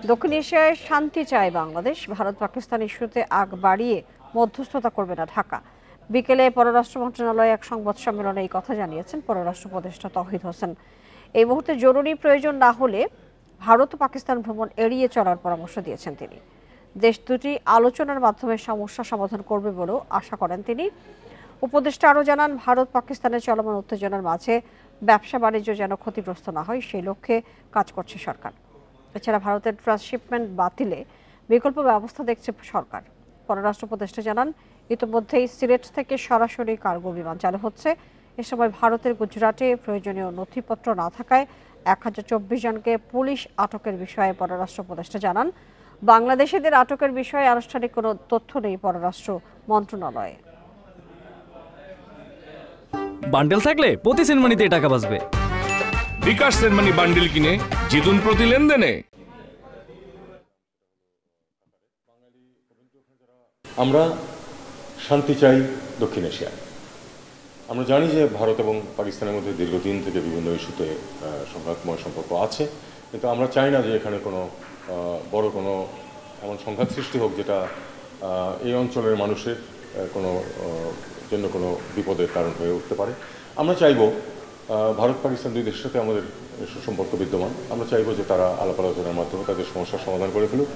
দক্ষিণ এশিয়ায় শান্তি চায় বাংলাদেশ, ভারত পাকিস্তান ইস্যুতে আগ বাড়িয়ে মধ্যস্থতা করবে না ঢাকা। বিকেলে পররাষ্ট্র মন্ত্রণালয়ে এক সংবাদ সম্মেলনে এই কথা জানিয়েছেন পররাষ্ট্র উপদেষ্টা তৌহিদ হোসেন। এই মুহূর্তে জরুরি প্রয়োজন না হলে ভারত ও পাকিস্তান ভ্রমণ এড়িয়ে চলার পরামর্শ দিয়েছেন তিনি। দেশ দুটি আলোচনার মাধ্যমে সমস্যা সমাধান করবে বলেও আশা করেন তিনি। উপদেষ্টা আরও জানান, ভারত পাকিস্তানের চলমান উত্তেজনার মাঝে ব্যবসা বাণিজ্য যেন ক্ষতিগ্রস্ত না হয় সেই লক্ষ্যে কাজ করছে সরকার। এছাড়া ভারতের ট্রান্সশিপমেন্ট বাতিলে বিকল্প ব্যবস্থা দেখছে সরকার। পররাষ্ট্র উপদেষ্টা জানান, ইতিমধ্যেই সিলেট থেকে সরাসরি কার্গো বিমান চালু হচ্ছে। এ সময় ভারতের গুজরাটে প্রয়োজনীয় নথিপত্র না থাকায় 1024 জনকে পুলিশ আটকের বিষয়ে পররাষ্ট্র উপদেষ্টা জানান, বাংলাদেশিদের আটকের বিষয়ে আনুষ্ঠানিক কোনো তথ্য নেই পররাষ্ট্র মন্ত্রণালয়ে। বান্ডেল থাকলে প্রতি সেনমানিতে টাকা বাঁচবে। বিকাশ সেনমানি বান্ডেল কিনে জিতুন প্রতি লেনদেনে। আমরা শান্তি চাই দক্ষিণ এশিয়ায়। আমরা জানি যে ভারত এবং পাকিস্তানের মধ্যে দীর্ঘদিন থেকে বিভিন্ন ইস্যুতে সংঘাতময় সম্পর্ক আছে, কিন্তু আমরা চাই না যে এখানে কোনো বড় কোনো এমন সংঘাত সৃষ্টি হোক যেটা এই অঞ্চলের মানুষের জন্য কোনো বিপদের কারণ হয়ে উঠতে পারে। আমরা চাইব, ভারত পাকিস্তান দুই দেশের সাথে আমাদের সুসম্পর্ক বিদ্যমান, আমরা চাইব যে তারা আলাপ আলোচনার মাধ্যমে তাদের সমস্যার সমাধান করে ফেলুক।